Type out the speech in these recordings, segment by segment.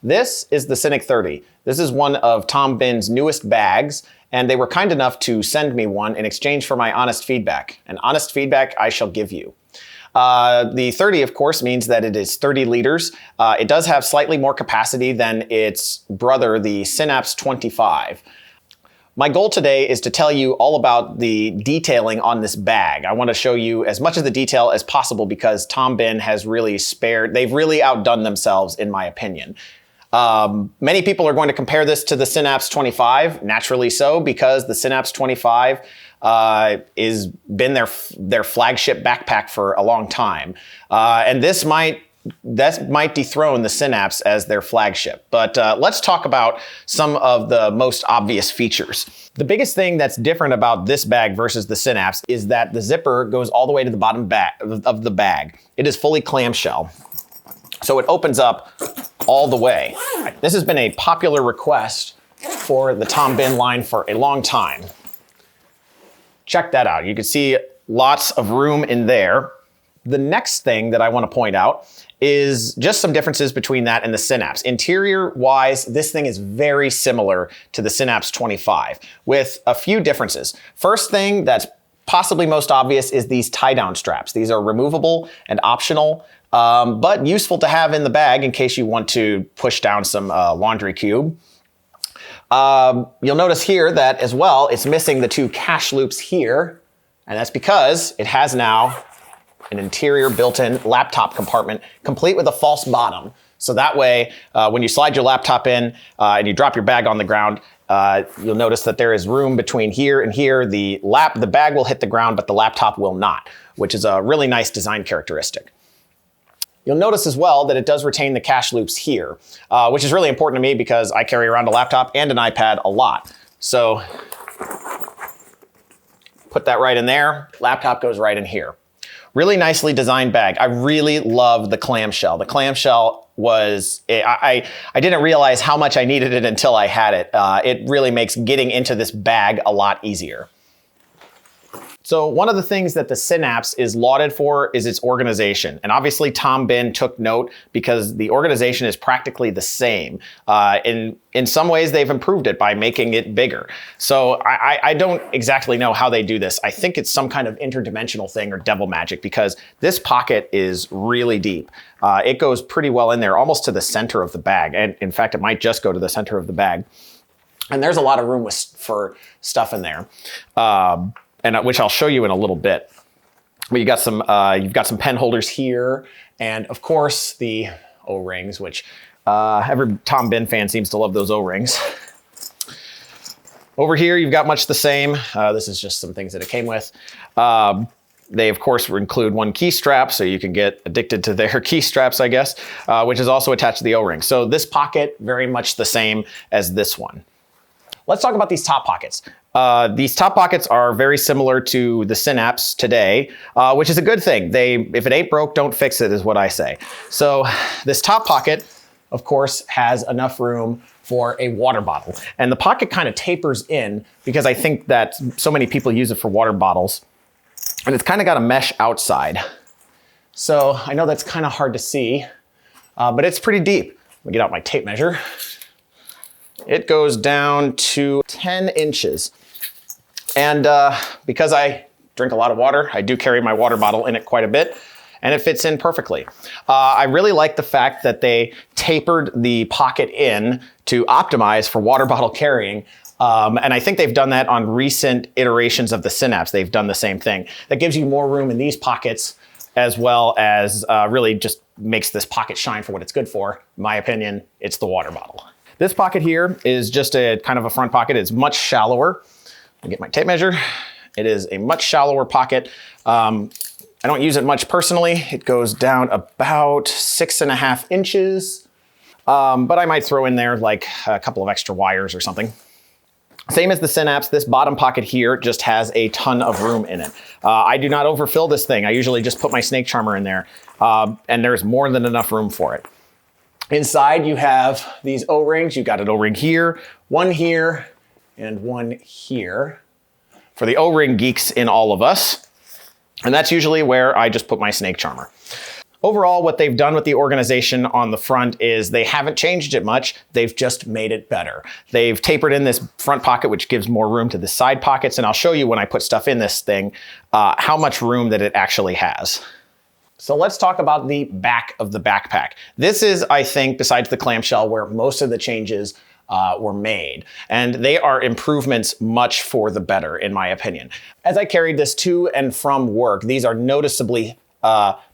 This is the Synik 30. This is one of Tom Bihn's newest bags, and they were kind enough to send me one in exchange for my honest feedback. And honest feedback I shall give you. The 30, of course, means that it is 30 liters. It does have slightly more capacity than its brother, the Synapse 25. My goal today is to tell you all about the detailing on this bag. I want to show you as much of the detail as possible because Tom Bihn has really they've really outdone themselves in my opinion. Many people are going to compare this to the Synapse 25, naturally so, because the Synapse 25 is been their flagship backpack for a long time. And this might dethrone the Synapse as their flagship. But let's talk about some of the most obvious features. The biggest thing that's different about this bag versus the Synapse is that the zipper goes all the way to the bottom of the bag. It is fully clamshell, so it opens up all the way. This has been a popular request for the Tom Bihn line for a long time. Check that out. You can see lots of room in there. The next thing that I want to point out is just some differences between that and the Synapse. Interior-wise, this thing is very similar to the Synapse 25 with a few differences. First thing that's possibly most obvious is these tie-down straps. These are removable and optional, but useful to have in the bag in case you want to push down some laundry cube. You'll notice here that as well, it's missing the two cache loops here, and that's because it has now an interior built-in laptop compartment complete with a false bottom. So that way, when you slide your laptop in and you drop your bag on the ground, you'll notice that there is room between here and here. The bag will hit the ground, but the laptop will not, which is a really nice design characteristic. You'll notice as well that it does retain the cache loops here, which is really important to me because I carry around a laptop and an iPad a lot. So put that right in there, laptop goes right in here. Really nicely designed bag. I really love the clamshell. The clamshell was, I didn't realize how much I needed it until I had it. It really makes getting into this bag a lot easier. So one of the things that the Synapse is lauded for is its organization. And obviously Tom Bihn took note because the organization is practically the same. In some ways they've improved it by making it bigger. So I don't exactly know how they do this. I think it's some kind of interdimensional thing or devil magic because this pocket is really deep. It goes pretty well in there, almost to the center of the bag. And in fact, it might just go to the center of the bag. And there's a lot of room for stuff in there. Which I'll show you in a little bit. But you've got some pen holders here, and of course the O-rings, which every Tom Bihn fan seems to love those O-rings. Over here, you've got much the same. This is just some things that it came with. They, of course, include one key strap, so you can get addicted to their key straps, I guess, which is also attached to the O-ring. So this pocket, very much the same as this one. Let's talk about these top pockets. These top pockets are very similar to the Synapse today, which is a good thing. If it ain't broke, don't fix it, is what I say. So this top pocket, of course, has enough room for a water bottle. And the pocket kind of tapers in because I think that so many people use it for water bottles. And it's kind of got a mesh outside. So I know that's kind of hard to see, but it's pretty deep. Let me get out my tape measure. It goes down to 10 inches. And because I drink a lot of water, I do carry my water bottle in it quite a bit, and it fits in perfectly. I really like the fact that they tapered the pocket in to optimize for water bottle carrying. And I think they've done that on recent iterations of the Synapse. They've done the same thing. That gives you more room in these pockets, as well as really just makes this pocket shine for what it's good for. In my opinion, it's the water bottle. This pocket here is just a kind of a front pocket. It's much shallower. I'll get my tape measure. It is a much shallower pocket. I don't use it much personally. It goes down about 6.5 inches, but I might throw in there like a couple of extra wires or something. Same as the Synapse, this bottom pocket here just has a ton of room in it. I do not overfill this thing. I usually just put my snake charmer in there, and there's more than enough room for it. Inside you have these O-rings. You've got an O-ring here, and one here. For the O-ring geeks in all of us. And that's usually where I just put my snake charmer. Overall, what they've done with the organization on the front is they haven't changed it much. They've just made it better. They've tapered in this front pocket, which gives more room to the side pockets. And I'll show you when I put stuff in this thing, how much room that it actually has. So let's talk about the back of the backpack. This is, I think, besides the clamshell, where most of the changes were made. And they are improvements much for the better, in my opinion. As I carried this to and from work, these are noticeably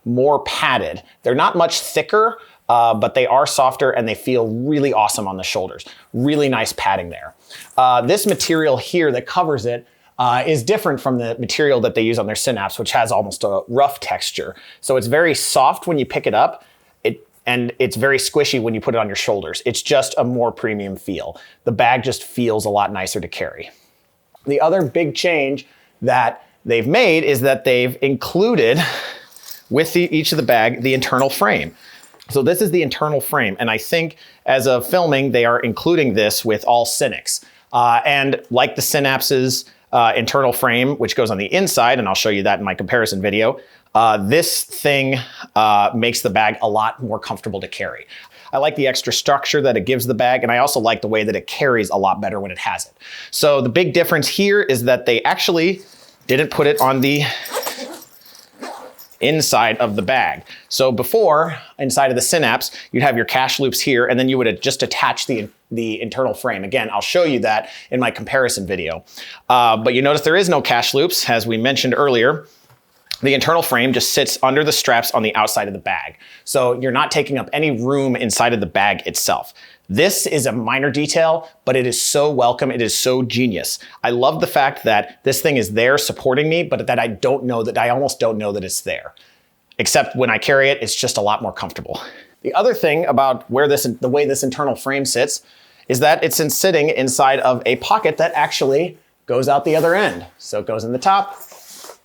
more padded. They're not much thicker, but they are softer and they feel really awesome on the shoulders. Really nice padding there. This material here that covers it is different from the material that they use on their Synaps, which has almost a rough texture. So it's very soft when you pick it up, and it's very squishy when you put it on your shoulders. It's just a more premium feel. The bag just feels a lot nicer to carry. The other big change that they've made is that they've included with each of the bag, the internal frame. So this is the internal frame. And I think as of filming, they are including this with all Syniks. And like the Synaps's internal frame, which goes on the inside, and I'll show you that in my comparison video, this thing makes the bag a lot more comfortable to carry. I like the extra structure that it gives the bag, and I also like the way that it carries a lot better when it has it. So the big difference here is that they actually didn't put it on the inside of the bag. So before, inside of the Synaps, you'd have your cache loops here, and then you would just attach the internal frame. Again, I'll show you that in my comparison video. But you notice there is no cache loops, as we mentioned earlier. The internal frame just sits under the straps on the outside of the bag. So you're not taking up any room inside of the bag itself. This is a minor detail, but it is so welcome. It is so genius. I love the fact that this thing is there supporting me, but that I almost don't know that it's there. Except when I carry it, it's just a lot more comfortable. The other thing about the way this internal frame sits is that it's sitting inside of a pocket that actually goes out the other end. So it goes in the top,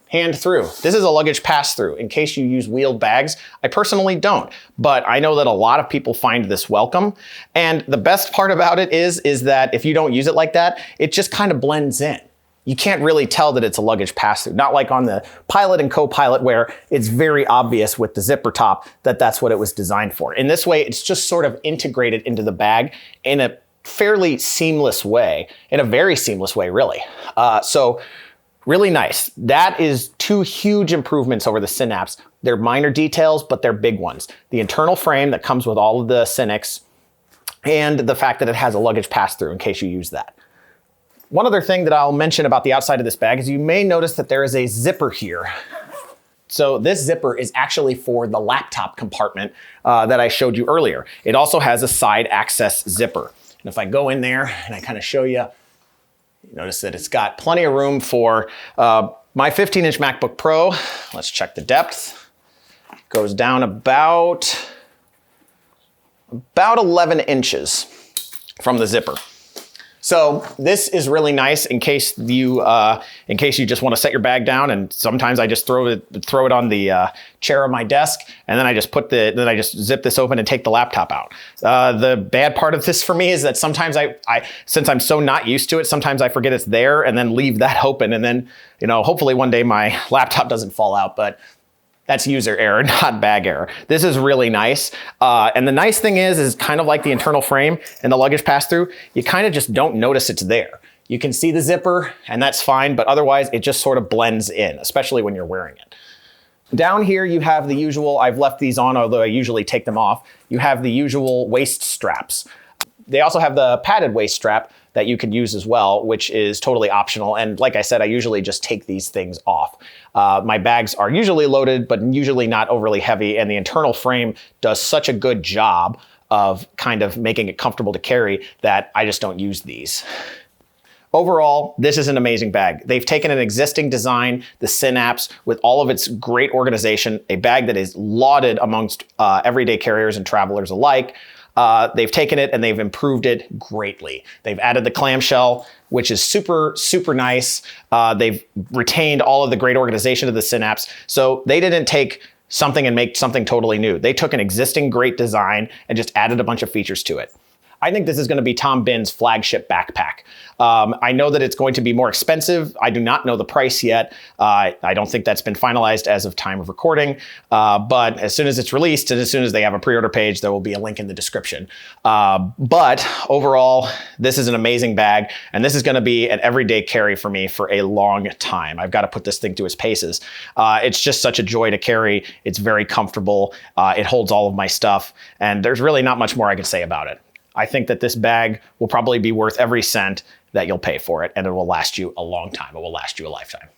hand through. This is a luggage pass-through in case you use wheeled bags. I personally don't, but I know that a lot of people find this welcome. And the best part about it is that if you don't use it like that, it just kind of blends in. You can't really tell that it's a luggage pass-through. Not like on the Pilot and Co-Pilot where it's very obvious with the zipper top that that's what it was designed for. In this way, it's just sort of integrated into the bag in a fairly seamless way, in a very seamless way, really. So really nice. That is two huge improvements over the Synaps. They're minor details, but they're big ones. The internal frame that comes with all of the Syniks, and the fact that it has a luggage pass-through in case you use that. One other thing that I'll mention about the outside of this bag is you may notice that there is a zipper here. So this zipper is actually for the laptop compartment that I showed you earlier. It also has a side access zipper. And if I go in there and I kind of show you, notice that it's got plenty of room for my 15-inch MacBook Pro. Let's check the depth. Goes down about 11 inches from the zipper. So this is really nice in case you just want to set your bag down, and sometimes I just throw it on the chair of my desk, and then I just zip this open and take the laptop out. The bad part of this for me is that sometimes since I'm so not used to it, sometimes I forget it's there and then leave that open, and then hopefully one day my laptop doesn't fall out, but that's user error, not bag error. This is really nice. And the nice thing is kind of like the internal frame and the luggage pass-through, you kind of just don't notice it's there. You can see the zipper and that's fine, but otherwise it just sort of blends in, especially when you're wearing it. Down here you have the usual, I've left these on, although I usually take them off. You have the usual waist straps. They also have the padded waist strap that you can use as well, which is totally optional. And like I said, I usually just take these things off. My bags are usually loaded, but usually not overly heavy. And the internal frame does such a good job of kind of making it comfortable to carry that I just don't use these. Overall, this is an amazing bag. They've taken an existing design, the Synaps, with all of its great organization, a bag that is lauded amongst everyday carriers and travelers alike. They've taken it and they've improved it greatly. They've added the clamshell, which is super, super nice. They've retained all of the great organization of the Synaps. So they didn't take something and make something totally new. They took an existing great design and just added a bunch of features to it. I think this is going to be Tom Bihn's flagship backpack. I know that it's going to be more expensive. I do not know the price yet. I don't think that's been finalized as of time of recording, but as soon as it's released and as soon as they have a pre-order page, there will be a link in the description. But overall, this is an amazing bag, and this is going to be an everyday carry for me for a long time. I've got to put this thing through its paces. It's just such a joy to carry. It's very comfortable. It holds all of my stuff, and there's really not much more I can say about it. I think that this bag will probably be worth every cent that you'll pay for it, and it will last you a long time. It will last you a lifetime.